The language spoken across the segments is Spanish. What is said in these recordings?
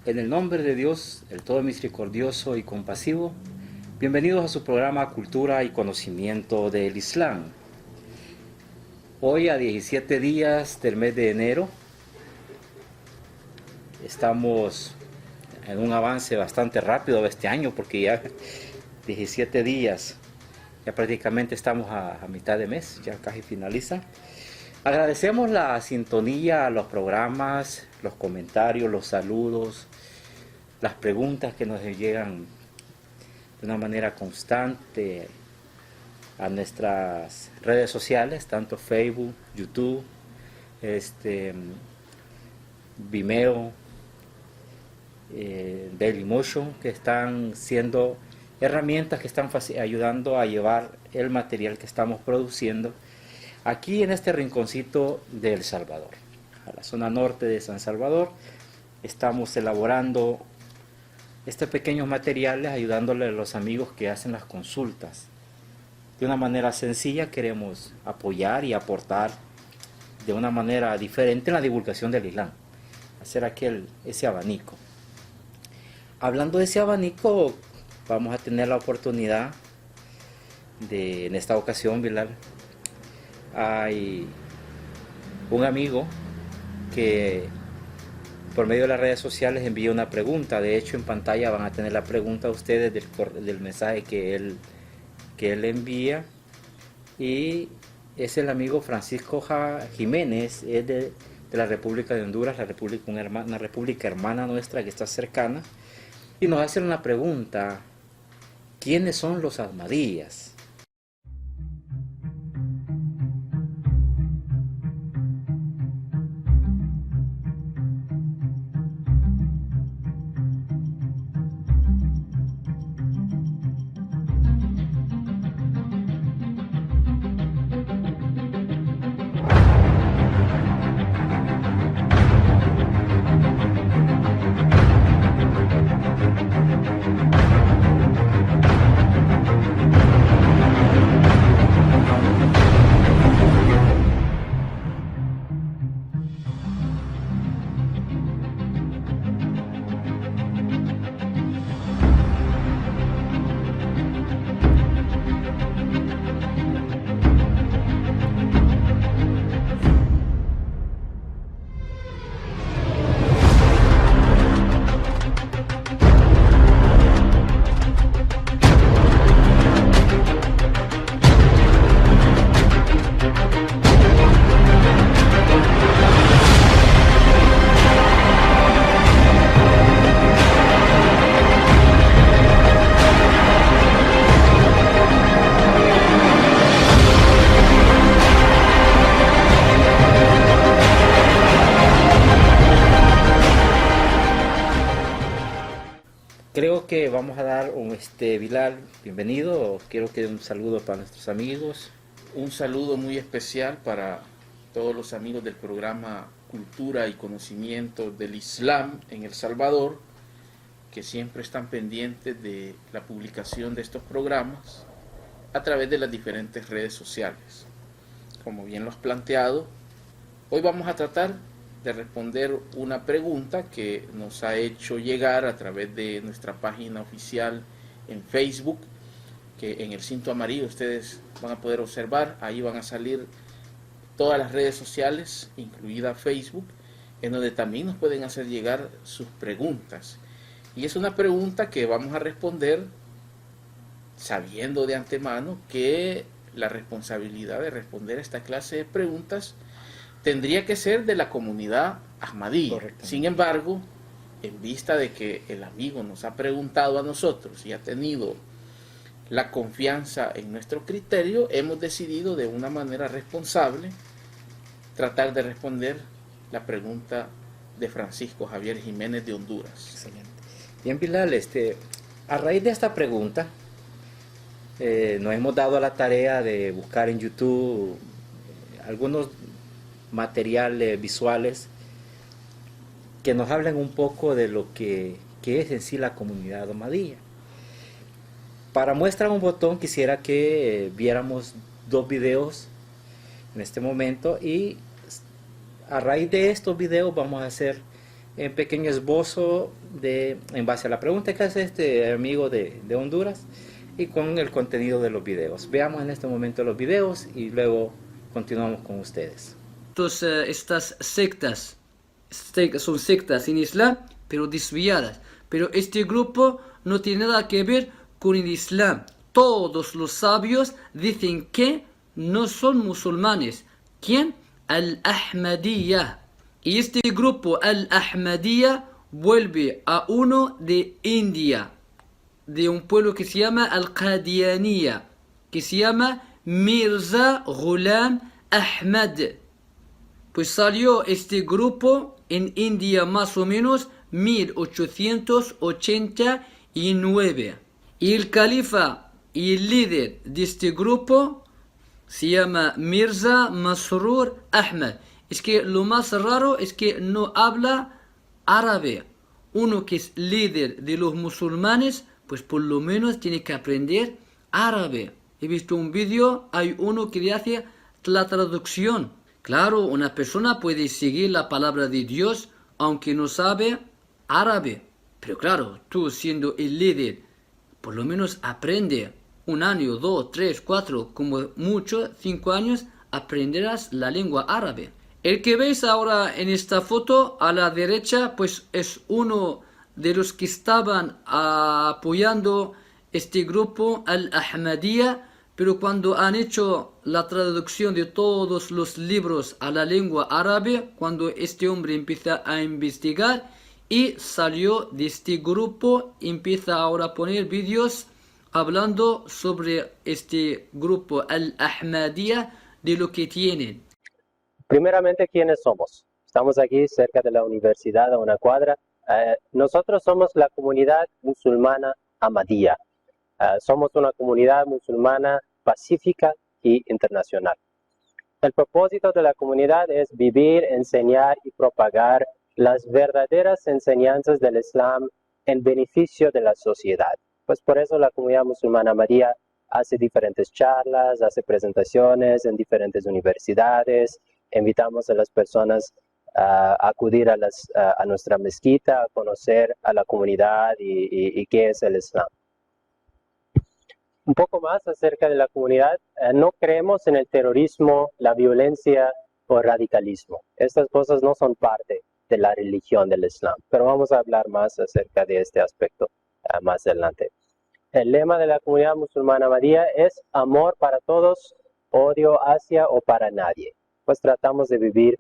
En el nombre de Dios, el todo misericordioso y compasivo, bienvenidos a su programa Cultura y Conocimiento del Islam. Hoy, a 17 días del mes de enero, estamos en un avance bastante rápido de este año, porque ya 17 días, ya prácticamente estamos a mitad de mes, ya casi finaliza. Agradecemos la sintonía, los programas, los comentarios, los saludos, las preguntas que nos llegan de una manera constante a nuestras redes sociales, tanto Facebook, YouTube, Vimeo, Dailymotion, que están siendo herramientas que están ayudando a llevar el material que estamos produciendo aquí en este rinconcito de El Salvador, a la zona norte de San Salvador. Estamos elaborando estos pequeños materiales, ayudándole a los amigos que hacen las consultas. De una manera sencilla queremos apoyar y aportar de una manera diferente en la divulgación del Islam, hacer ese abanico. Hablando de ese abanico, vamos a tener la oportunidad de, en esta ocasión, Bilal, hay un amigo que por medio de las redes sociales envía una pregunta. De hecho, en pantalla van a tener la pregunta a ustedes del mensaje que él envía, y es el amigo Francisco Jiménez, es de la República de Honduras, una república hermana nuestra que está cercana, y nos hace una pregunta: ¿quiénes son los Ahmadíyas? Creo que vamos a dar Bilal, bienvenido. Quiero que dé un saludo para nuestros amigos. Un saludo muy especial para todos los amigos del programa Cultura y Conocimiento del Islam en El Salvador, que siempre están pendientes de la publicación de estos programas a través de las diferentes redes sociales. Como bien lo has planteado, hoy vamos a tratar de responder una pregunta que nos ha hecho llegar a través de nuestra página oficial en Facebook, que en el cinto amarillo ustedes van a poder observar. Ahí van a salir todas las redes sociales, incluida Facebook, en donde también nos pueden hacer llegar sus preguntas. Y es una pregunta que vamos a responder sabiendo de antemano que la responsabilidad de responder a esta clase de preguntas tendría que ser de la comunidad ahmadí. Sin embargo, en vista de que el amigo nos ha preguntado a nosotros y ha tenido la confianza en nuestro criterio, hemos decidido de una manera responsable tratar de responder la pregunta de Francisco Javier Jiménez de Honduras. Excelente. Bien, Bilal, a raíz de esta pregunta, nos hemos dado a la tarea de buscar en YouTube algunos materiales visuales que nos hablen un poco de lo que es en sí la comunidad ahmadiyya. Para muestra un botón quisiera que viéramos dos videos en este momento, y a raíz de estos videos vamos a hacer en pequeño esbozo en base a la pregunta que hace este amigo de Honduras y con el contenido de los videos. Veamos en este momento los videos y luego continuamos con ustedes. Estas sectas son sectas en Islam, pero desviadas. Pero este grupo no tiene nada que ver con el Islam. Todos los sabios dicen que no son musulmanes. ¿Quién? Al-Ahmadiyya. Y este grupo Al-Ahmadiyya vuelve a uno de India, de un pueblo que se llama Al-Qadianiyya, que se llama Mirza Ghulam Ahmad. Pues salió este grupo en India más o menos 1889. Y el califa y el líder de este grupo se llama Mirza Masroor Ahmad. Es que lo más raro es que no habla árabe. Uno que es líder de los musulmanes, pues por lo menos tiene que aprender árabe. He visto un vídeo, hay uno que le hace la traducción. Claro, una persona puede seguir la palabra de Dios aunque no sabe árabe. Pero claro, tú siendo el líder, por lo menos aprende 1 año, 2, 3, 4, como mucho 5 años, aprenderás la lengua árabe. El que veis ahora en esta foto a la derecha, pues es uno de los que estaban apoyando este grupo Al-Ahmadiyya, pero cuando han hecho la traducción de todos los libros a la lengua árabe, cuando este hombre empieza a investigar y salió de este grupo, empieza ahora a poner vídeos hablando sobre este grupo Al-Ahmadiyya, de lo que tienen. Primeramente, ¿quiénes somos? Estamos aquí cerca de la universidad, a una cuadra. Nosotros somos la comunidad musulmana Ahmadiyya. Somos una comunidad musulmana pacífica y internacional. El propósito de la comunidad es vivir, enseñar y propagar las verdaderas enseñanzas del Islam en beneficio de la sociedad. Pues por eso la comunidad musulmana Ahmadiyya hace diferentes charlas, hace presentaciones en diferentes universidades. Invitamos a las personas a acudir a nuestra mezquita, a conocer a la comunidad y qué es el Islam. Un poco más acerca de la comunidad, no creemos en el terrorismo, la violencia o radicalismo. Estas cosas no son parte de la religión del Islam, pero vamos a hablar más acerca de este aspecto más adelante. El lema de la comunidad musulmana Ahmadiyya es amor para todos, odio hacia o para nadie. Pues tratamos de vivir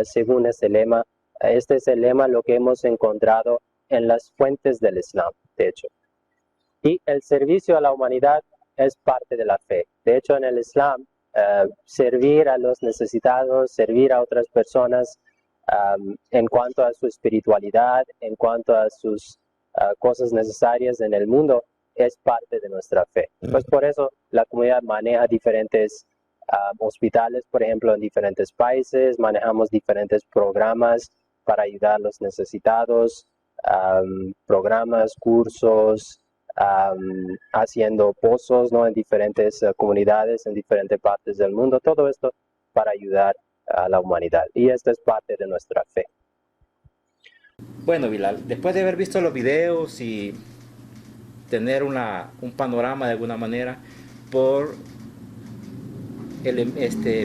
según ese lema. Este es el lema, lo que hemos encontrado en las fuentes del Islam, de hecho. Y el servicio a la humanidad es parte de la fe. De hecho, en el Islam, servir a los necesitados, servir a otras personas en cuanto a su espiritualidad, en cuanto a sus cosas necesarias en el mundo, es parte de nuestra fe. Pues por eso la comunidad maneja diferentes hospitales, por ejemplo, en diferentes países, manejamos diferentes programas para ayudar a los necesitados, programas, cursos, haciendo pozos, ¿no?, en diferentes comunidades, en diferentes partes del mundo, todo esto para ayudar a la humanidad. Y esta es parte de nuestra fe. Bueno, Bilal, después de haber visto los videos y tener un panorama de alguna manera por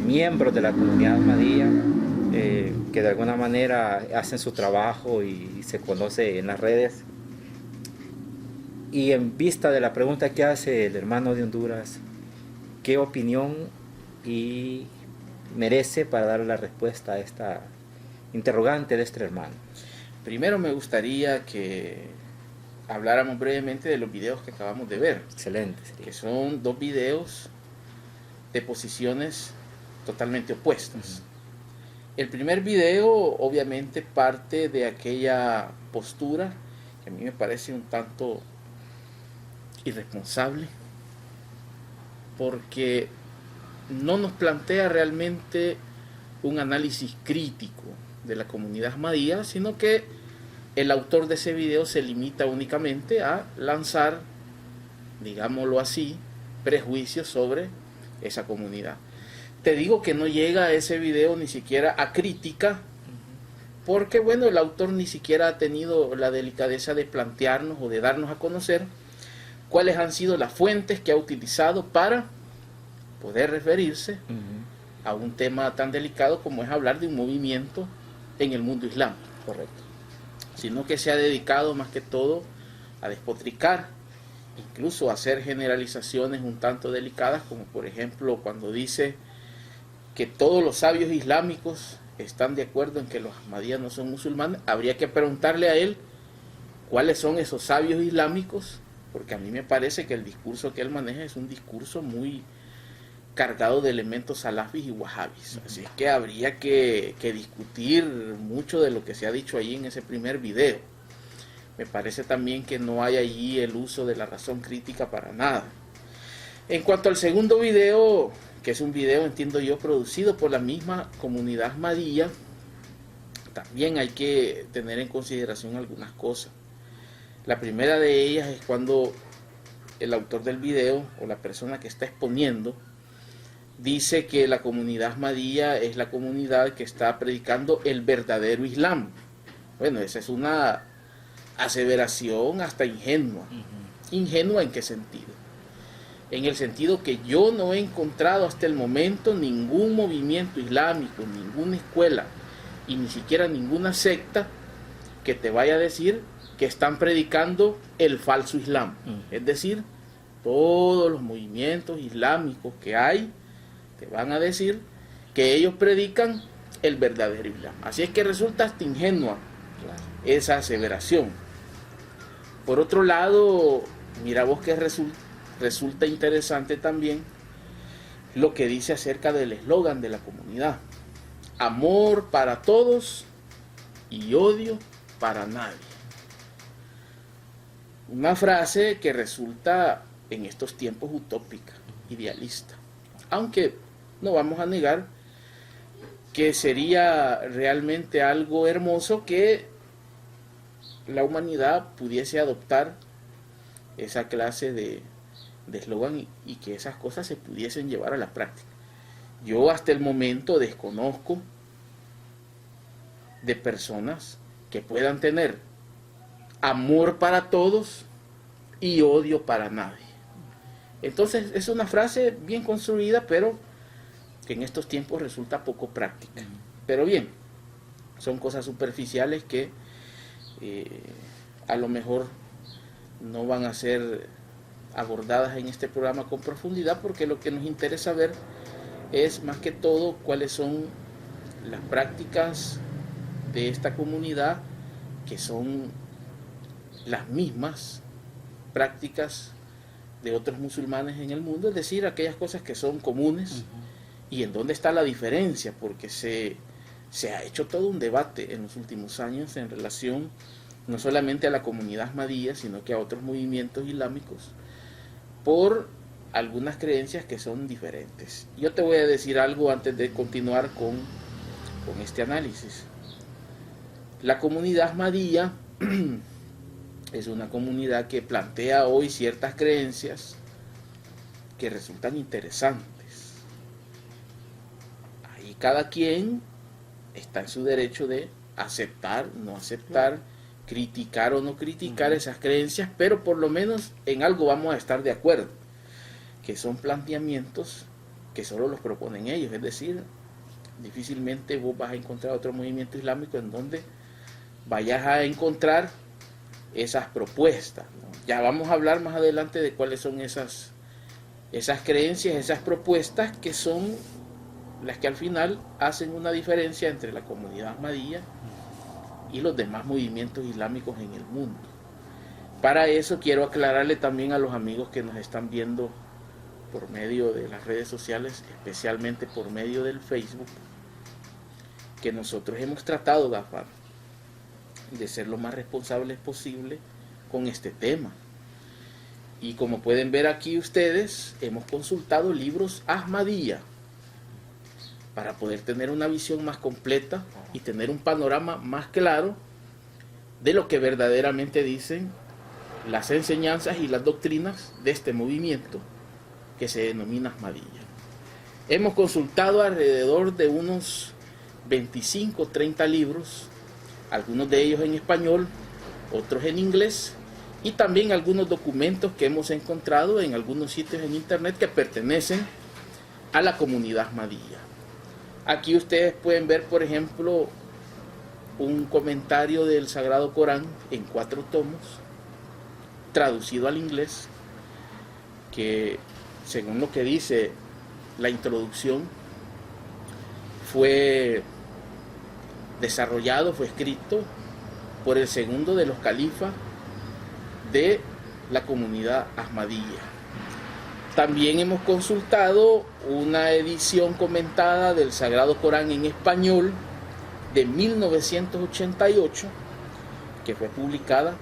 miembros de la comunidad Ahmadiyya, que de alguna manera hacen su trabajo y se conoce en las redes, y en vista de la pregunta que hace el hermano de Honduras, ¿qué opinión merece para dar la respuesta a esta interrogante de este hermano? Primero me gustaría que habláramos brevemente de los videos que acabamos de ver. Excelente. Que son 2 videos de posiciones totalmente opuestas. El primer video obviamente parte de aquella postura que a mí me parece un tanto irresponsable, porque no nos plantea realmente un análisis crítico de la comunidad Ahmadiyya, sino que el autor de ese video se limita únicamente a lanzar, digámoslo así, prejuicios sobre esa comunidad. Te digo que no llega a ese video ni siquiera a crítica porque bueno, el autor ni siquiera ha tenido la delicadeza de plantearnos o de darnos a conocer cuáles han sido las fuentes que ha utilizado para poder referirse a un tema tan delicado como es hablar de un movimiento en el mundo islámico. Correcto. Sino que se ha dedicado más que todo a despotricar, incluso a hacer generalizaciones un tanto delicadas, como por ejemplo cuando dice que todos los sabios islámicos están de acuerdo en que los ahmadíes no son musulmanes. Habría que preguntarle a él cuáles son esos sabios islámicos, porque a mí me parece que el discurso que él maneja es un discurso muy cargado de elementos salafis y wahabis. Así es que habría que discutir mucho de lo que se ha dicho allí en ese primer video. Me parece también que no hay allí el uso de la razón crítica para nada. En cuanto al segundo video, que es un video, entiendo yo, producido por la misma comunidad ahmadía, también hay que tener en consideración algunas cosas. La primera de ellas es cuando el autor del video, o la persona que está exponiendo, dice que la comunidad ahmadía es la comunidad que está predicando el verdadero Islam. Bueno, esa es una aseveración hasta ingenua. ¿Ingenua en qué sentido? En el sentido que yo no he encontrado hasta el momento ningún movimiento islámico, ninguna escuela y ni siquiera ninguna secta que te vaya a decir que están predicando el falso Islam. Es decir, todos los movimientos islámicos que hay te van a decir que ellos predican el verdadero Islam. Así es que resulta hasta ingenua esa aseveración. Por otro lado, mira vos que resulta interesante también lo que dice acerca del eslogan de la comunidad: amor para todos y odio para nadie. Una frase que resulta en estos tiempos utópica, idealista, aunque no vamos a negar que sería realmente algo hermoso que la humanidad pudiese adoptar esa clase de eslogan y que esas cosas se pudiesen llevar a la práctica. Yo hasta el momento desconozco de personas que puedan tener amor para todos y odio para nadie. Entonces es una frase bien construida, pero que en estos tiempos resulta poco práctica. Pero bien, son cosas superficiales que a lo mejor no van a ser abordadas en este programa con profundidad, porque lo que nos interesa ver es más que todo cuáles son las prácticas de esta comunidad, que son las mismas prácticas de otros musulmanes en el mundo, es decir, aquellas cosas que son comunes. Y en dónde está la diferencia, porque se ha hecho todo un debate en los últimos años en relación no solamente a la comunidad ahmadía, sino que a otros movimientos islámicos, por algunas creencias que son diferentes. Yo te voy a decir algo antes de continuar con este análisis. La comunidad ahmadía es una comunidad que plantea hoy ciertas creencias que resultan interesantes. Ahí cada quien está en su derecho de aceptar, no aceptar, criticar o no criticar esas creencias, pero por lo menos en algo vamos a estar de acuerdo, que son planteamientos que solo los proponen ellos. Es decir, difícilmente vos vas a encontrar otro movimiento islámico en donde vayas a encontrar esas propuestas, ¿no? Ya vamos a hablar más adelante de cuáles son esas creencias, esas propuestas que son las que al final hacen una diferencia entre la comunidad ahmadía y los demás movimientos islámicos en el mundo. Para eso quiero aclararle también a los amigos que nos están viendo por medio de las redes sociales, especialmente por medio del Facebook, que nosotros hemos tratado, Gafar, de ser lo más responsables posible con este tema. Y como pueden ver aquí ustedes, hemos consultado libros Ahmadiyya para poder tener una visión más completa y tener un panorama más claro de lo que verdaderamente dicen las enseñanzas y las doctrinas de este movimiento que se denomina Ahmadiyya. Hemos consultado alrededor de unos 25-30 libros algunos de ellos en español, otros en inglés, y también algunos documentos que hemos encontrado en algunos sitios en internet que pertenecen a la comunidad Ahmadiyya. Aquí ustedes pueden ver, por ejemplo, un comentario del Sagrado Corán en 4 tomos, traducido al inglés, que según lo que dice la introducción, fue desarrollado, fue escrito por el segundo de los califas de la comunidad Ahmadiyya. También hemos consultado una edición comentada del Sagrado Corán en español de 1988, que fue publicada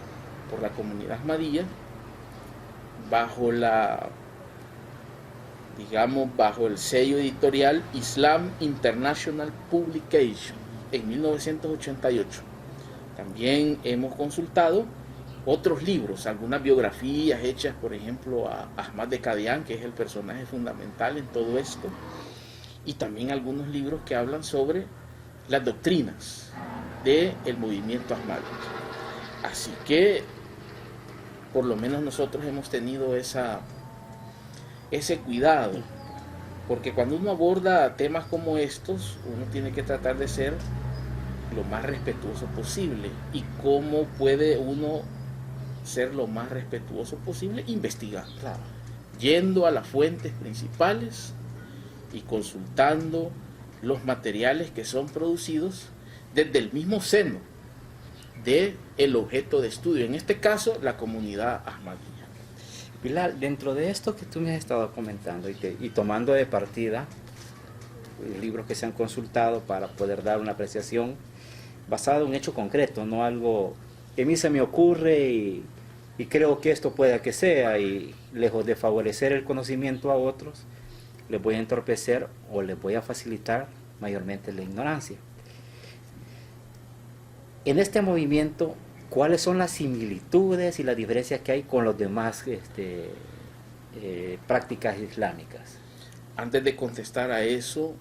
por la comunidad Ahmadiyya bajo bajo el sello editorial Islam International Publication en 1988. También hemos consultado otros libros, algunas biografías hechas, por ejemplo, a Ahmad de Qadian, que es el personaje fundamental en todo esto, y también algunos libros que hablan sobre las doctrinas del movimiento Ahmadi. Así que, por lo menos nosotros hemos tenido ese cuidado, porque cuando uno aborda temas como estos, uno tiene que tratar de ser lo más respetuoso posible. ¿Y cómo puede uno ser lo más respetuoso posible? Investigar, Claro. yendo a las fuentes principales y consultando los materiales que son producidos desde el mismo seno del objeto de estudio, en este caso la comunidad Ahmadiyya. Pilar, dentro de esto que tú me has estado comentando y tomando de partida libros que se han consultado para poder dar una apreciación basada en un hecho concreto, no algo que a mí se me ocurre y creo que esto pueda que sea, y lejos de favorecer el conocimiento a otros, les voy a entorpecer o les voy a facilitar mayormente la ignorancia. En este movimiento, ¿cuáles son las similitudes y las diferencias que hay con los demás prácticas islámicas? Antes de contestar a eso,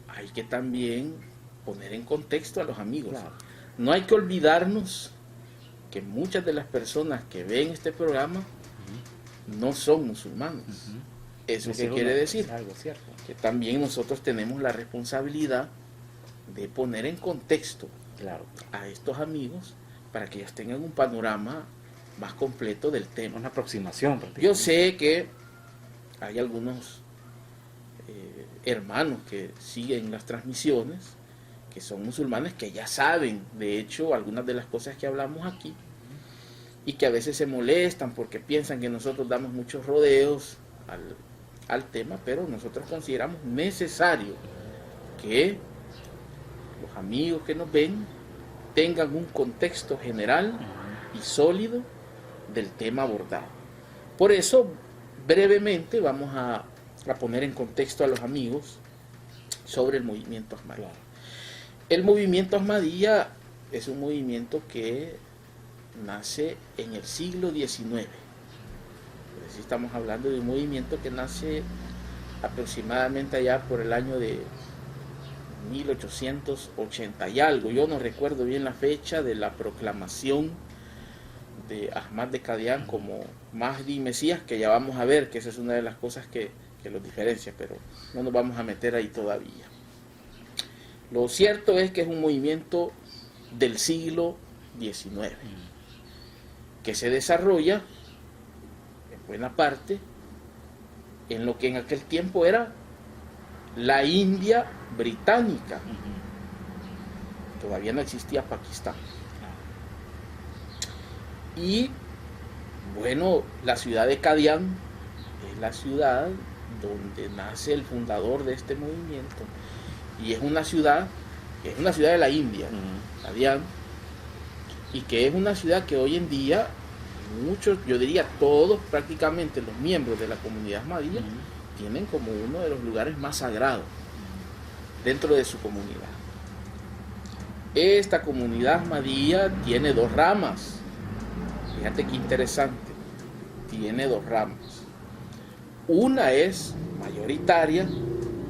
hay que también poner en contexto a los amigos. Claro. No hay que olvidarnos que muchas de las personas que ven este programa no son musulmanes. ¿Eso qué quiere decir? Es algo cierto. Que también nosotros tenemos la responsabilidad de poner en contexto Claro. a estos amigos para que ellos tengan un panorama más completo del tema. Una aproximación. Yo sé que hay algunos hermanos que siguen las transmisiones, que son musulmanes, que ya saben, de hecho, algunas de las cosas que hablamos aquí, y que a veces se molestan porque piensan que nosotros damos muchos rodeos al tema, pero nosotros consideramos necesario que los amigos que nos ven tengan un contexto general y sólido del tema abordado. Por eso, brevemente, vamos a poner en contexto a los amigos sobre el movimiento Ahmadiyya. Claro. El movimiento Ahmadiyya es un movimiento que nace en el siglo XIX. Es decir, estamos hablando de un movimiento que nace aproximadamente allá por el año de 1880 y algo. Yo no recuerdo bien la fecha de la proclamación de Ahmad de Qadian como Mahdi Mesías, que ya vamos a ver que esa es una de las cosas que los diferencia, pero no nos vamos a meter ahí todavía. Lo cierto es que es un movimiento del siglo XIX que se desarrolla en buena parte en lo que en aquel tiempo era la India británica. Todavía no existía Pakistán. Y bueno, la ciudad de Qadian es la ciudad donde nace el fundador de este movimiento, y es una ciudad de la India, Qadian, y que es una ciudad que hoy en día muchos, yo diría todos prácticamente los miembros de la comunidad Ahmadiyya tienen como uno de los lugares más sagrados dentro de su comunidad. Esta comunidad Ahmadiyya tiene 2 ramas. Fíjate qué interesante. Tiene 2 ramas. Una es mayoritaria,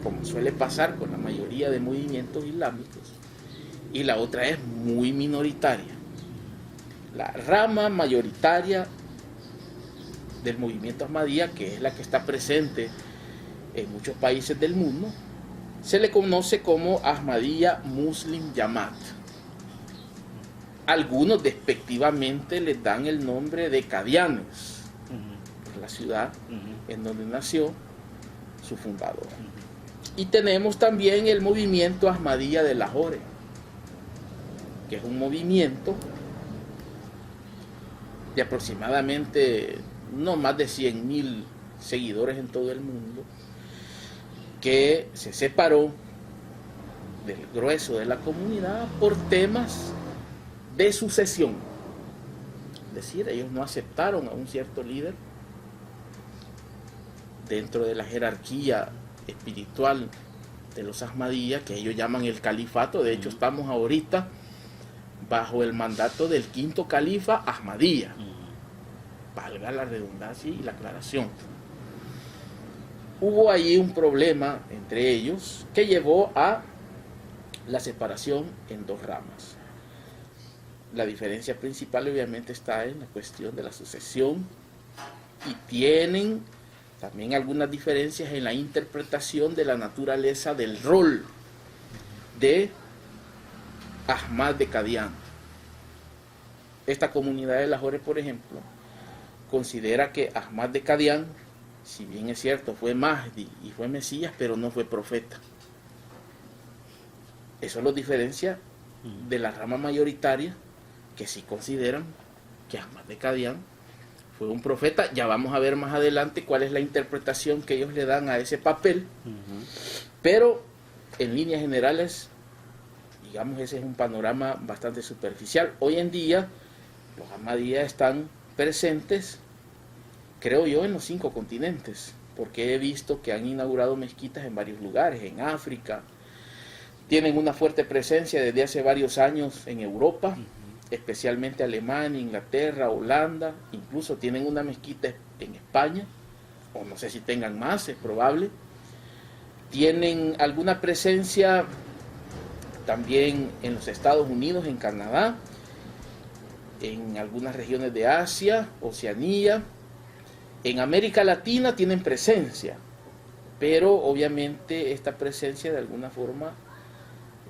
como suele pasar con la mayoría de movimientos islámicos, y la otra es muy minoritaria. La rama mayoritaria del movimiento Ahmadía, que es la que está presente en muchos países del mundo, se le conoce como Ahmadiyya Muslim Jamaat. Algunos despectivamente les dan el nombre de Qadianes, por la ciudad en donde nació su fundador. Y tenemos también el movimiento Ahmadiyya de Lahore, que es un movimiento de aproximadamente no más de 100.000 seguidores en todo el mundo, que se separó del grueso de la comunidad por temas de sucesión. Es decir, ellos no aceptaron a un cierto líder dentro de la jerarquía espiritual de los Ahmadiyya, que ellos llaman el califato. De hecho, estamos ahorita bajo el mandato del quinto califa Ahmadiyya, valga la redundancia y la aclaración. Hubo allí un problema entre ellos que llevó a la separación en dos ramas. La diferencia principal obviamente está en la cuestión de la sucesión, y tienen también algunas diferencias en la interpretación de la naturaleza del rol de Ahmad de Qadian. Esta comunidad de Lahore, por ejemplo, considera que Ahmad de Qadian, si bien es cierto, fue Mahdi y fue Mesías, pero no fue profeta. Eso los diferencia de la rama mayoritaria, que sí consideran que Ahmad de Qadian fue un profeta. Ya vamos a ver más adelante cuál es la interpretación que ellos le dan a ese papel, pero en líneas generales, digamos, ese es un panorama bastante superficial. Hoy en día los Ahmadiyya están presentes, creo yo, en los 5 continentes, porque he visto que han inaugurado mezquitas en varios lugares, en África, tienen una fuerte presencia desde hace varios años en Europa, especialmente Alemania, Inglaterra, Holanda, incluso tienen una mezquita en España, o no sé si tengan más, es probable. Tienen alguna presencia también en los Estados Unidos, en Canadá, en algunas regiones de Asia, Oceanía. En América Latina tienen presencia, pero obviamente esta presencia de alguna forma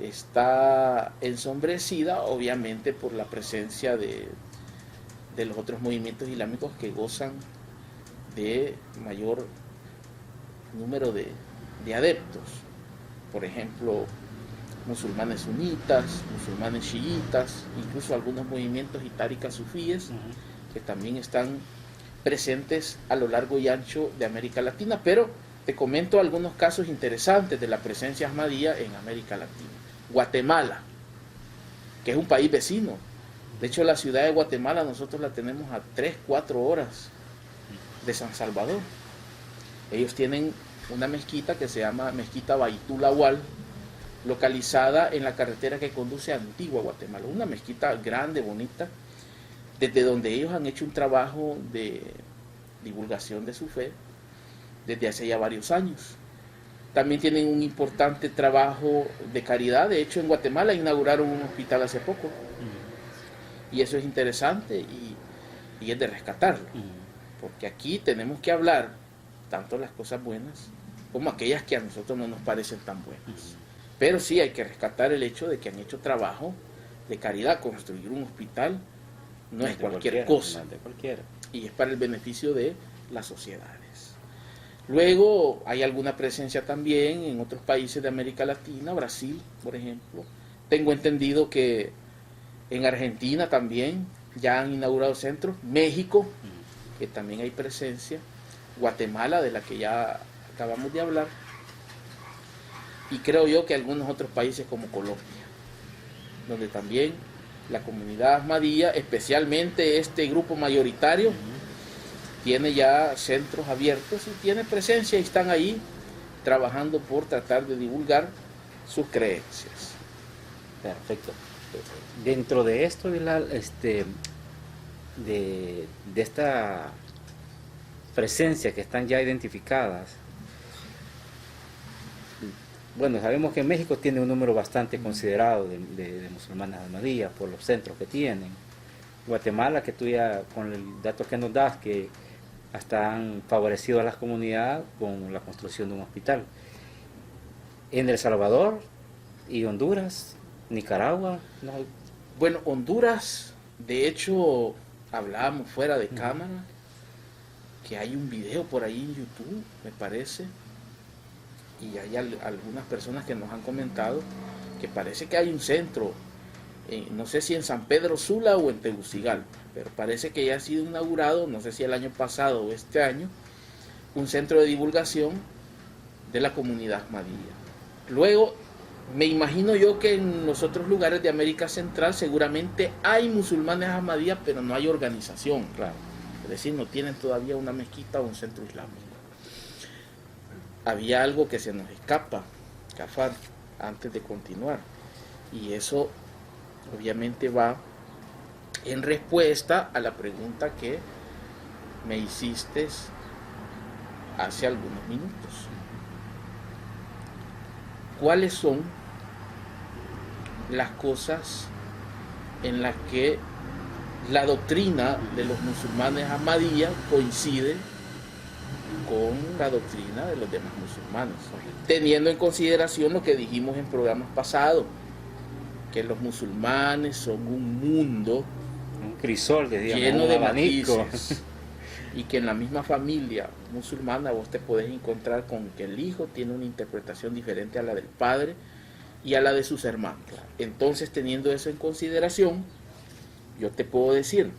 está ensombrecida, obviamente, por la presencia de los otros movimientos islámicos que gozan de mayor número de adeptos. Por ejemplo, musulmanes sunitas, musulmanes chiitas, incluso algunos movimientos y tarikas sufíes, que también están presentes a lo largo y ancho de América Latina. Pero te comento algunos casos interesantes de la presencia ahmadía en América Latina. Guatemala, que es un país vecino. De hecho, la ciudad de Guatemala nosotros la tenemos a 3-4 horas de San Salvador. Ellos tienen una mezquita que se llama Mezquita Baitul Awal, localizada en la carretera que conduce a Antigua Guatemala. Una mezquita grande, bonita, desde donde ellos han hecho un trabajo de divulgación de su fe desde hace ya varios años. También tienen un importante trabajo de caridad. De hecho, en Guatemala inauguraron un hospital hace poco. Y eso es interesante y es de rescatarlo. Porque aquí tenemos que hablar tanto las cosas buenas como aquellas que a nosotros no nos parecen tan buenas. Pero sí hay que rescatar el hecho de que han hecho trabajo de caridad. Construir un hospital no es cualquier cosa. Y es para el beneficio de las sociedades. Luego hay alguna presencia también en otros países de América Latina, Brasil, por ejemplo. Tengo entendido que en Argentina también ya han inaugurado centros. México, que también hay presencia. Guatemala, de la que ya acabamos de hablar. Y creo yo que algunos otros países como Colombia, donde también la comunidad ahmadía, especialmente este grupo mayoritario, tiene ya centros abiertos y tiene presencia y están ahí trabajando por tratar de divulgar sus creencias. Perfecto. Dentro de esto de esta presencia que están ya identificadas, Bueno, sabemos que México tiene un número bastante considerado de musulmanes ahmadíyas por los centros que tienen. Guatemala, que tú ya, con el dato que nos das, que hasta han favorecido a las comunidades con la construcción de un hospital. En El Salvador y Honduras, Nicaragua, no hay. Bueno, Honduras, de hecho, hablábamos fuera de cámara, que hay un video por ahí en YouTube, me parece, y hay algunas personas que nos han comentado que parece que hay un centro, no sé si en San Pedro Sula o en Tegucigalpa, pero parece que ya ha sido inaugurado, no sé si el año pasado o este año, un centro de divulgación de la comunidad ahmadiyya. Luego, me imagino yo que en los otros lugares de América Central seguramente hay musulmanes ahmadíyas, pero no hay organización, Claro. es decir, no tienen todavía una mezquita o un centro islámico. Había algo que se nos escapa, Gafar, antes de continuar, y eso obviamente va en respuesta a la pregunta que me hiciste hace algunos minutos. ¿Cuáles son las cosas en las que la doctrina de los musulmanes ahmadíyas coincide con la doctrina de los demás musulmanes? Teniendo en consideración lo que dijimos en programas pasados, que los musulmanes son un mundo Un crisol, digamos, lleno un de abanico. matices, y que en la misma familia musulmana vos te podés encontrar con que el hijo tiene una interpretación diferente a la del padre y a la de sus hermanos. Entonces, teniendo eso en consideración, yo te puedo decir,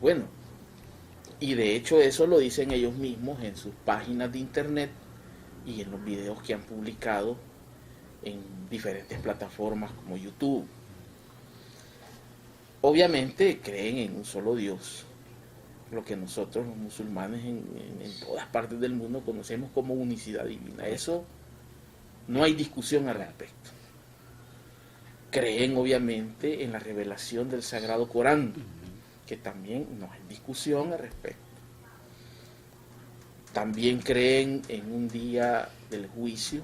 bueno, y de hecho eso lo dicen ellos mismos en sus páginas de internet y en los videos que han publicado en diferentes plataformas como YouTube. Obviamente creen en un solo Dios, lo que nosotros los musulmanes en todas partes del mundo conocemos como unicidad divina. Eso no hay discusión al respecto. Creen obviamente en la revelación del Sagrado Corán, que también no hay discusión al respecto. También creen en un día del juicio,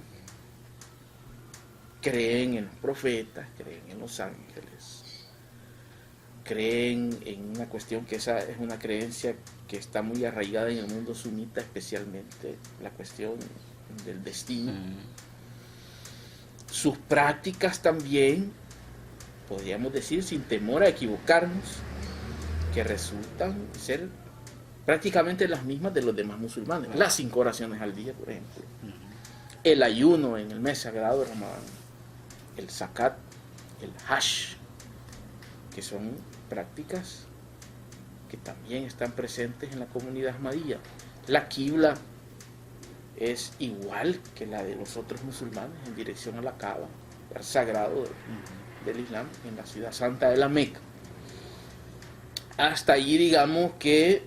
creen en los profetas, creen en los ángeles, creen en una cuestión que esa es una creencia que está muy arraigada en el mundo sunita, especialmente la cuestión del destino. Sus prácticas también, podríamos decir sin temor a equivocarnos, que resultan ser prácticamente las mismas de los demás musulmanes. Las 5 oraciones al día, por ejemplo. El ayuno en el mes sagrado de Ramadán. El zakat, el hajj, que son prácticas que también están presentes en la comunidad ahmadiyya. La qibla es igual que la de los otros musulmanes en dirección a la Kaaba, el sagrado del Islam, en la ciudad santa de la Meca. Hasta allí digamos que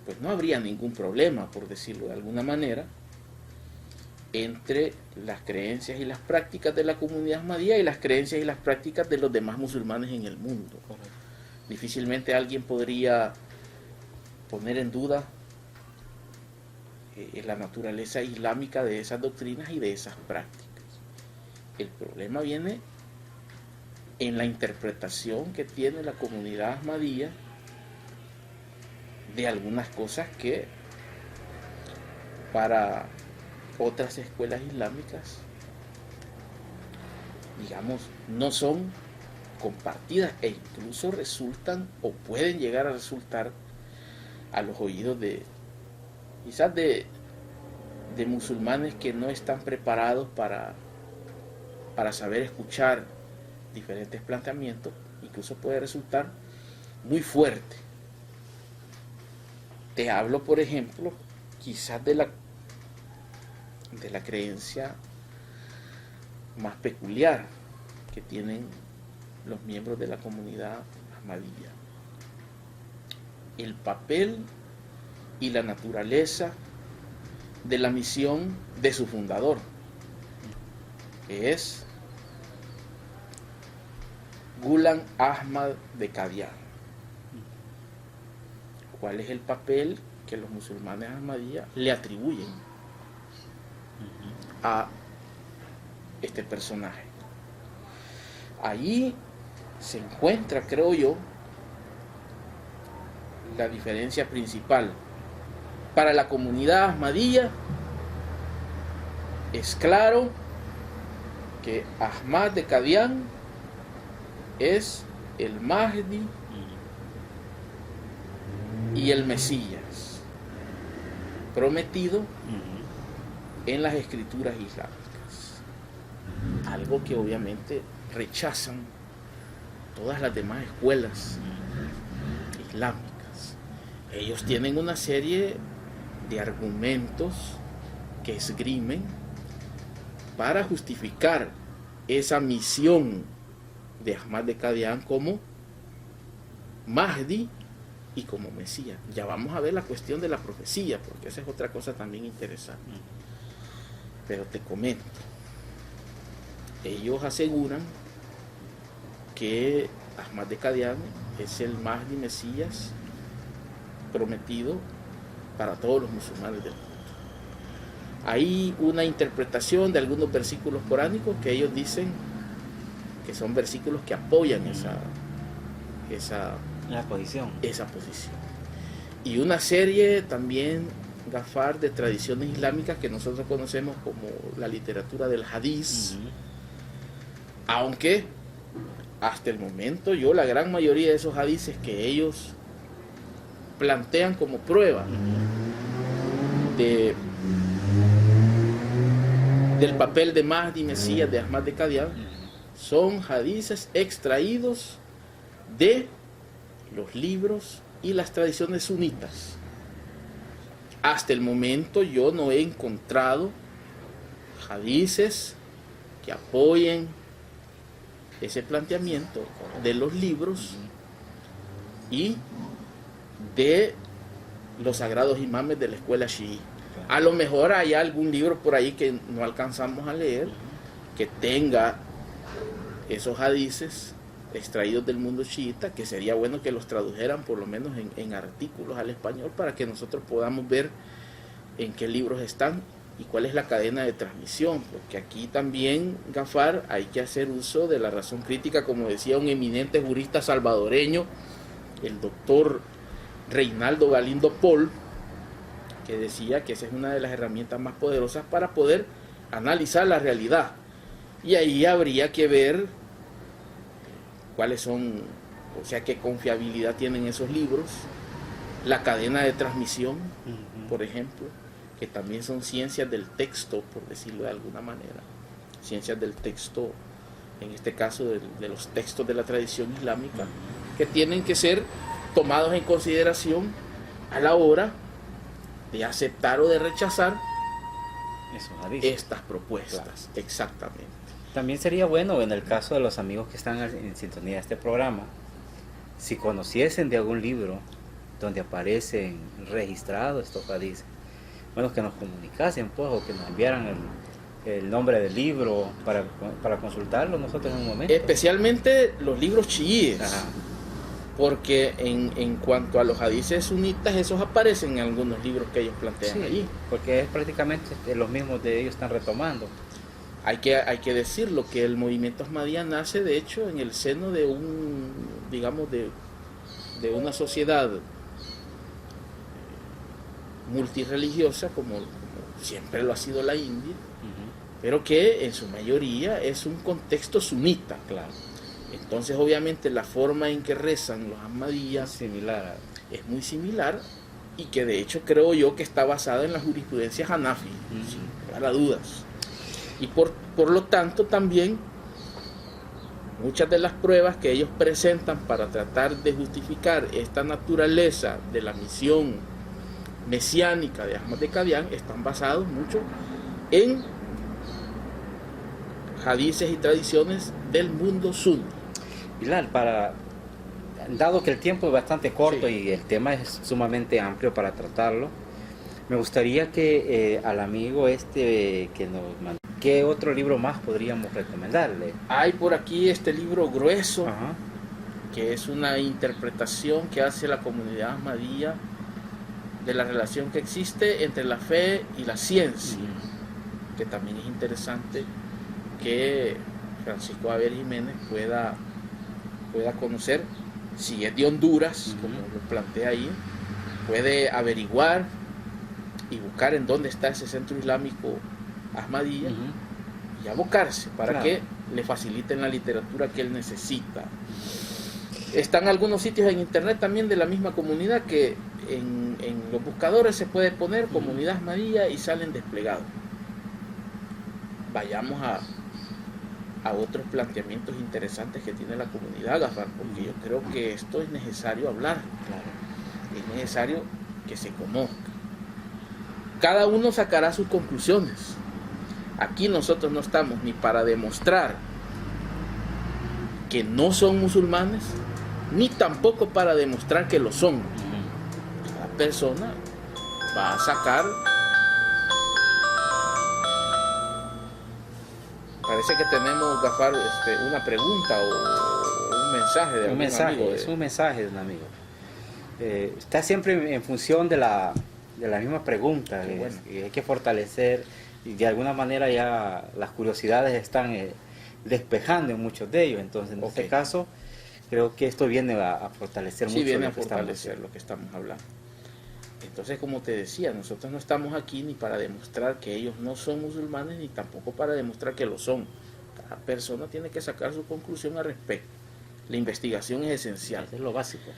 pues no habría ningún problema, por decirlo de alguna manera, entre las creencias y las prácticas de la comunidad ahmadiyya y las creencias y las prácticas de los demás musulmanes en el mundo. Correcto. Difícilmente alguien podría poner en duda la naturaleza islámica de esas doctrinas y de esas prácticas. El problema viene en la interpretación que tiene la comunidad ahmadiyya de algunas cosas que para otras escuelas islámicas, digamos, no son compartidas e incluso resultan o pueden llegar a resultar a los oídos de quizás de musulmanes que no están preparados para saber escuchar diferentes planteamientos, incluso puede resultar muy fuerte. Te hablo, por ejemplo, quizás de la creencia más peculiar que tienen los miembros de la comunidad ahmadiyya. El papel y la naturaleza de la misión de su fundador, que es Ghulam Ahmad de Qadian. ¿Cuál es el papel que los musulmanes ahmadiyya le atribuyen? a este personaje. Allí se encuentra, creo yo, la diferencia principal. Para la comunidad Ahmadiyya es claro que Ahmad de Qadian es el Mahdi y el Mesías prometido en las escrituras islámicas, algo que obviamente rechazan todas las demás escuelas islámicas. Ellos tienen una serie de argumentos que esgrimen para justificar esa misión de Ahmad de Qadian como Mahdi y como Mesías. Ya vamos a ver la cuestión de la profecía, porque esa es otra cosa también interesante. Pero te comento, ellos aseguran que Ahmad de Qadian es el Mahdi Mesías prometido para todos los musulmanes del mundo. Hay una interpretación de algunos versículos coránicos que ellos dicen que son versículos que apoyan esa posición. Y una serie también, Gafar, de tradiciones islámicas que nosotros conocemos como la literatura del hadiz, aunque hasta el momento la gran mayoría de esos hadices que ellos plantean como prueba del papel de Mahdi Mesías de Ahmad de Qadian son hadices extraídos de los libros y las tradiciones sunitas. Hasta el momento yo no he encontrado hadices que apoyen ese planteamiento de los libros y de los sagrados imames de la escuela chií. A lo mejor hay algún libro por ahí que no alcanzamos a leer que tenga esos hadices extraídos del mundo chiita, que sería bueno que los tradujeran por lo menos en artículos al español para que nosotros podamos ver en qué libros están y cuál es la cadena de transmisión, porque aquí también, Gafar, hay que hacer uso de la razón crítica, como decía un eminente jurista salvadoreño, el doctor Reinaldo Galindo Paul, que decía que esa es una de las herramientas más poderosas para poder analizar la realidad. Y ahí habría que ver cuáles son, o sea, qué confiabilidad tienen esos libros, la cadena de transmisión, por ejemplo, que también son ciencias del texto, por decirlo de alguna manera, ciencias del texto, en este caso de los textos de la tradición islámica, que tienen que ser tomados en consideración a la hora de aceptar o de rechazar estas propuestas. Claro. Exactamente. También sería bueno, en el caso de los amigos que están en sintonía de este programa, si conociesen de algún libro donde aparecen registrados estos hadices, bueno, que nos comunicasen, pues, o que nos enviaran el nombre del libro para consultarlo nosotros en un momento. Especialmente los libros chiíes. Ajá. Porque en cuanto a los hadices sunitas, esos aparecen en algunos libros que ellos plantean allí. Porque es prácticamente los mismos de ellos están retomando. Hay que decirlo, que el movimiento Ahmadiyya nace de hecho en el seno de de una sociedad multirreligiosa, como siempre lo ha sido la India, pero que en su mayoría es un contexto sunita. Claro. Entonces, obviamente, la forma en que rezan los Ahmadiyyas es muy similar, y que de hecho creo yo que está basada en la jurisprudencia Hanafi, sin lugar a dudas. Y por lo tanto también muchas de las pruebas que ellos presentan para tratar de justificar esta naturaleza de la misión mesiánica de Ahmad de Qadian están basados mucho en hadices y tradiciones del mundo suní. Pilar, dado que el tiempo es bastante corto y el tema es sumamente amplio para tratarlo, me gustaría que al amigo que nos mandó, ¿qué otro libro más podríamos recomendarle? Hay por aquí este libro grueso, que es una interpretación que hace la comunidad Ahmadiyya de la relación que existe entre la fe y la ciencia. que también es interesante que Francisco Javier Jiménez pueda conocer. Si es de Honduras, como lo plantea ahí, puede averiguar y buscar en dónde está ese centro islámico Ahmadiyya y abocarse para que le faciliten la literatura que él necesita. Están algunos sitios en internet también de la misma comunidad que en los buscadores se puede poner comunidad Ahmadiyya y salen desplegados. Vayamos a otros planteamientos interesantes que tiene la comunidad, Gafar, porque yo creo que esto es necesario hablar, es necesario que se conozca. Cada uno sacará sus conclusiones. Aquí nosotros no estamos ni para demostrar que no son musulmanes, ni tampoco para demostrar que lo son. Cada persona va a sacar. Parece que tenemos, Gafar, una pregunta o un mensaje de algún amigo. Es un mensaje de un amigo. Está siempre en función de la misma pregunta. Bueno. Hay que fortalecer, y de alguna manera ya las curiosidades están despejando en muchos de ellos. Entonces, en este caso, creo que esto viene a fortalecer mucho. Sí, viene a fortalecer lo que estamos hablando. Entonces, como te decía, nosotros no estamos aquí ni para demostrar que ellos no son musulmanes, ni tampoco para demostrar que lo son. Cada persona tiene que sacar su conclusión al respecto. La investigación es esencial. Eso es lo básico.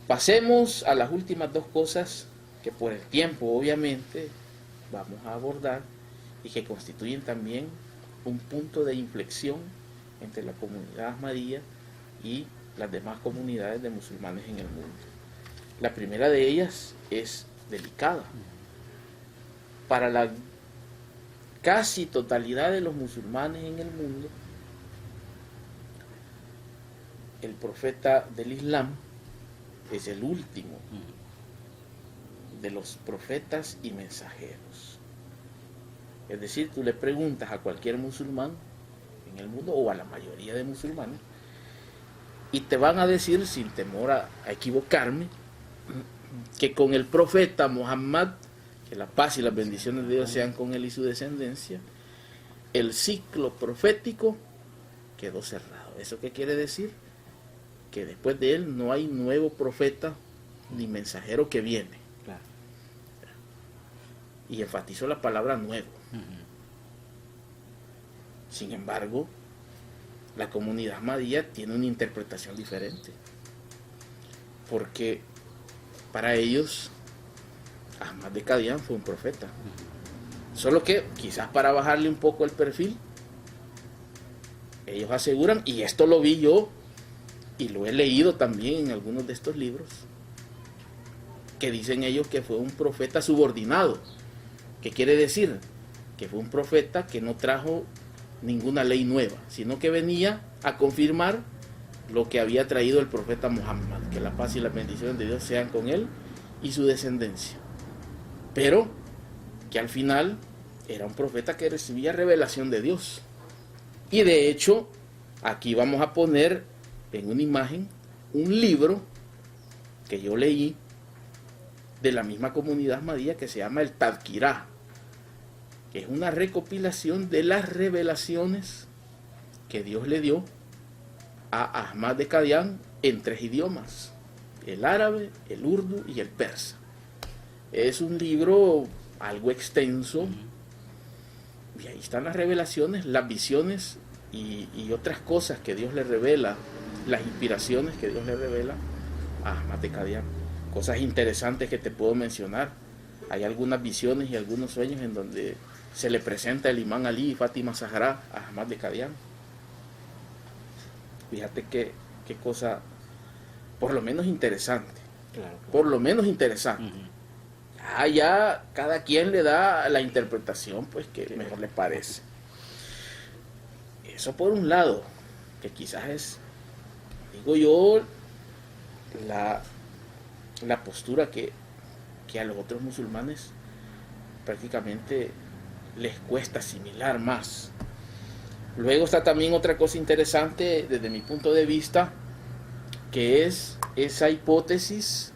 Pasemos a las últimas dos cosas que por el tiempo, obviamente, vamos a abordar y que constituyen también un punto de inflexión entre la comunidad Ahmadiyya y las demás comunidades de musulmanes en el mundo. La primera de ellas es delicada. Para la casi totalidad de los musulmanes en el mundo, el profeta del Islam es el último de los profetas y mensajeros. Es decir, tú le preguntas a cualquier musulmán en el mundo, o a la mayoría de musulmanes, y te van a decir, sin temor a equivocarme, que con el profeta Muhammad, que la paz y las bendiciones de Dios sean con él y su descendencia, el ciclo profético quedó cerrado. ¿Eso qué quiere decir? Que después de él no hay nuevo profeta ni mensajero que viene. Claro. Y enfatizó la palabra nuevo. Sin embargo, la comunidad Ahmadiyya tiene una interpretación diferente, porque para ellos Ahmad de Qadian fue un profeta. Solo que quizás para bajarle un poco el perfil, ellos aseguran, y esto lo vi yo y lo he leído también en algunos de estos libros, que dicen ellos que fue un profeta subordinado. ¿Qué quiere decir? Que fue un profeta que no trajo ninguna ley nueva, sino que venía a confirmar lo que había traído el profeta Muhammad, que la paz y las bendiciones de Dios sean con él y su descendencia. Pero que al final era un profeta que recibía revelación de Dios. Y de hecho, aquí vamos a poner en una imagen un libro que yo leí de la misma comunidad Ahmadiyya, que se llama el Tadkirá, que es una recopilación de las revelaciones que Dios le dio a Ahmad de Qadian en 3 idiomas: el árabe, el urdu y el persa. Es un libro algo extenso, y ahí están las revelaciones, las visiones y otras cosas que Dios le revela, las inspiraciones que Dios le revela a Ahmad de Qadian. Cosas interesantes que te puedo mencionar. Hay algunas visiones y algunos sueños en donde se le presenta el imán Ali y Fátima Zahra a Ahmad de Qadian. Fíjate qué cosa, por lo menos interesante. Claro. Por lo menos interesante. Ya cada quien le da la interpretación pues que mejor le parece. Eso por un lado, que quizás es, digo yo, la postura que a los otros musulmanes prácticamente les cuesta asimilar más. Luego está también otra cosa interesante desde mi punto de vista, que es esa hipótesis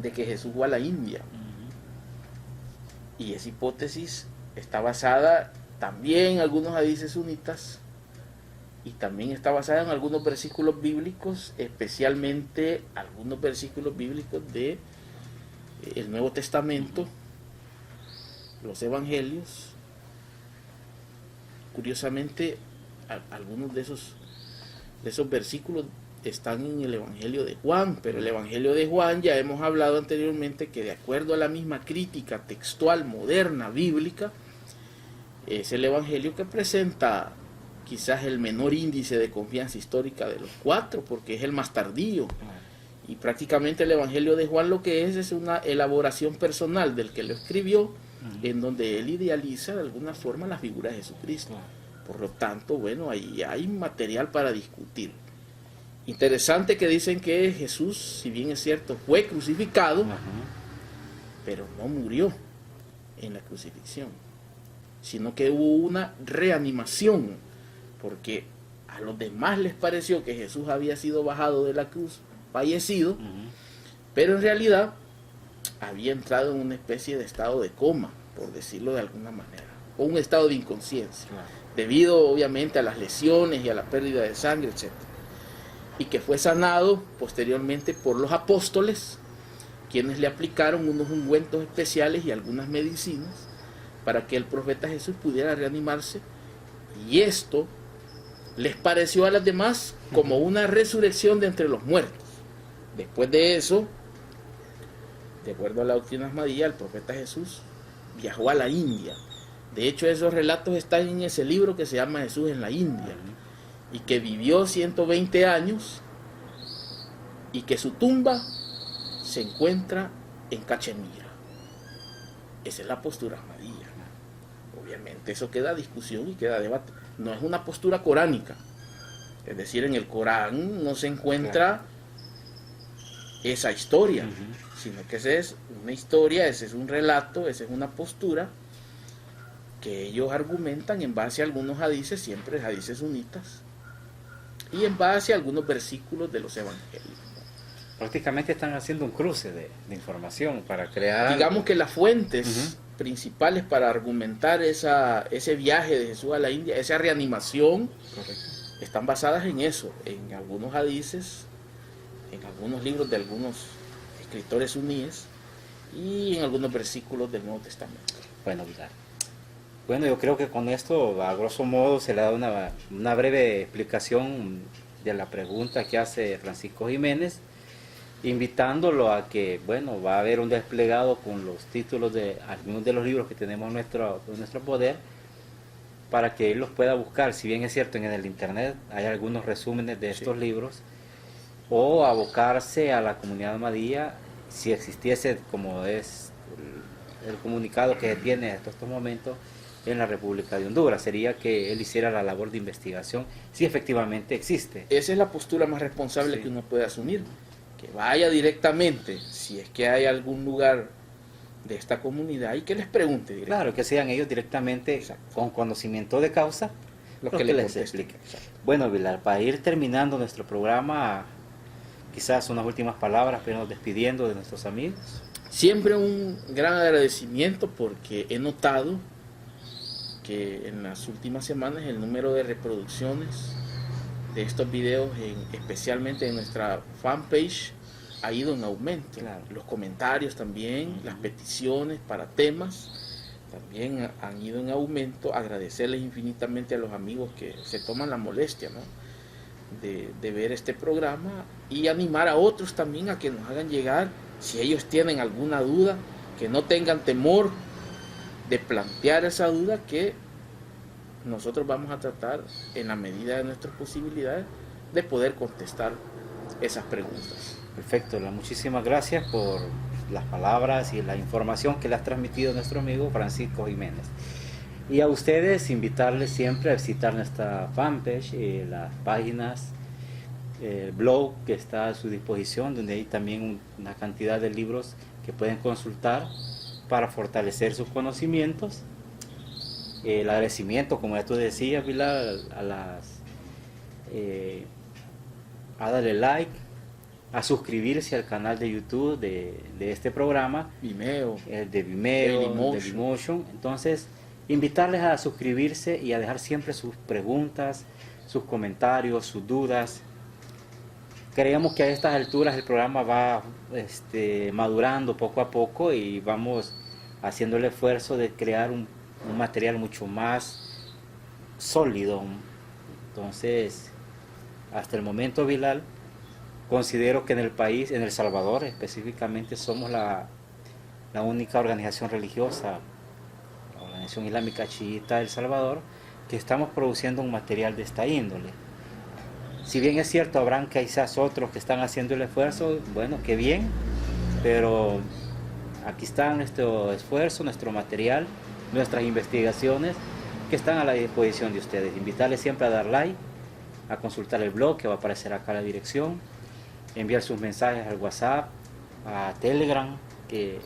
de que Jesús fue a la India. Y esa hipótesis está basada también en algunos hadices sunitas y también está basada en algunos versículos bíblicos, especialmente algunos versículos bíblicos de el Nuevo Testamento, los evangelios. Curiosamente, algunos de esos versículos están en el Evangelio de Juan, pero el Evangelio de Juan ya hemos hablado anteriormente que de acuerdo a la misma crítica textual moderna bíblica, es el Evangelio que presenta quizás el menor índice de confianza histórica de los cuatro, porque es el más tardío. Y prácticamente el Evangelio de Juan lo que es una elaboración personal del que lo escribió, en donde él idealiza de alguna forma la figura de Jesucristo. Por lo tanto, bueno, ahí hay material para discutir. Interesante que dicen que Jesús, si bien es cierto, fue crucificado, pero no murió en la crucifixión, sino que hubo una reanimación, porque a los demás les pareció que Jesús había sido bajado de la cruz, fallecido, pero en realidad había entrado en una especie de estado de coma, por decirlo de alguna manera, o un estado de inconsciencia, debido obviamente a las lesiones y a la pérdida de sangre, etc. Y que fue sanado posteriormente por los apóstoles, quienes le aplicaron unos ungüentos especiales y algunas medicinas para que el profeta Jesús pudiera reanimarse, y esto les pareció a las demás como una resurrección de entre los muertos. Después de eso, de acuerdo a la doctrina ahmadía, el profeta Jesús viajó a la India. De hecho, esos relatos están en ese libro que se llama Jesús en la India, y que vivió 120 años, y que su tumba se encuentra en Cachemira. Esa es la postura ahmadía. Obviamente eso queda a discusión y queda a debate. No es una postura coránica. Es decir, en el Corán no se encuentra esa historia, sino que esa es una historia, ese es un relato, esa es una postura que ellos argumentan en base a algunos hadices, siempre hadices sunitas, y en base a algunos versículos de los evangelios. Prácticamente están haciendo un cruce de información para crear... Digamos que las fuentes principales para argumentar ese viaje de Jesús a la India, esa reanimación, están basadas en eso, en algunos hadices, en algunos libros de algunos escritores suníes y en algunos versículos del Nuevo Testamento. Bueno, Vilar. Bueno, yo creo que con esto, a grosso modo, se le da una breve explicación de la pregunta que hace Francisco Jiménez, invitándolo a que, bueno, va a haber un desplegado con los títulos de algunos de los libros que tenemos en nuestro poder, para que él los pueda buscar. Si bien es cierto, en el internet hay algunos resúmenes de estos libros, o abocarse a la comunidad ahmadía, si existiese, como es el comunicado que tiene hasta estos momentos en la República de Honduras, sería que él hiciera la labor de investigación, si efectivamente existe. Esa es la postura más responsable que uno puede asumir, que vaya directamente, si es que hay algún lugar de esta comunidad, y que les pregunte directamente. Claro, que sean ellos directamente, con conocimiento de causa, los que les expliquen. Bueno, Vilar, para ir terminando nuestro programa, quizás unas últimas palabras, pero despidiendo de nuestros amigos. Siempre un gran agradecimiento, porque he notado que en las últimas semanas el número de reproducciones de estos videos, especialmente en nuestra fanpage, ha ido en aumento. Los comentarios también, las peticiones para temas también han ido en aumento. Agradecerles infinitamente a los amigos que se toman la molestia, ¿no?, de ver este programa, y animar a otros también a que nos hagan llegar, si ellos tienen alguna duda, que no tengan temor de plantear esa duda, que nosotros vamos a tratar en la medida de nuestras posibilidades de poder contestar esas preguntas. Perfecto, muchísimas gracias por las palabras y la información que le has transmitido nuestro amigo Francisco Jiménez. Y a ustedes invitarles siempre a visitar nuestra fanpage, las páginas, el blog que está a su disposición, donde hay también una cantidad de libros que pueden consultar para fortalecer sus conocimientos. El agradecimiento, como ya tú decías, Pilar, a darle like, a suscribirse al canal de YouTube de este programa, Vimeo, de Vimeo, de Dailymotion. Entonces, invitarles a suscribirse y a dejar siempre sus preguntas, sus comentarios, sus dudas. Creemos que a estas alturas el programa va madurando poco a poco y vamos haciendo el esfuerzo de crear un material mucho más sólido. Entonces, hasta el momento, Bilal, considero que en el país, en El Salvador específicamente, somos la única organización religiosa, la Organización Islámica Chiita de El Salvador, que estamos produciendo un material de esta índole. Si bien es cierto, habrán quizás otros que están haciendo el esfuerzo, bueno, qué bien, pero aquí está nuestro esfuerzo, nuestro material, nuestras investigaciones que están a la disposición de ustedes. Invitarles siempre a dar like, a consultar el blog que va a aparecer acá a la dirección, enviar sus mensajes al WhatsApp, a Telegram, que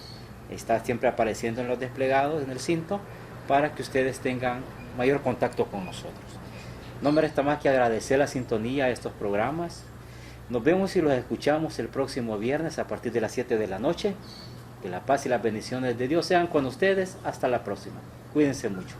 está siempre apareciendo en los desplegados, en el cinto, para que ustedes tengan mayor contacto con nosotros. No me resta más que agradecer la sintonía a estos programas. Nos vemos y los escuchamos el próximo viernes a partir de las 7 de la noche. Que la paz y las bendiciones de Dios sean con ustedes. Hasta la próxima. Cuídense mucho.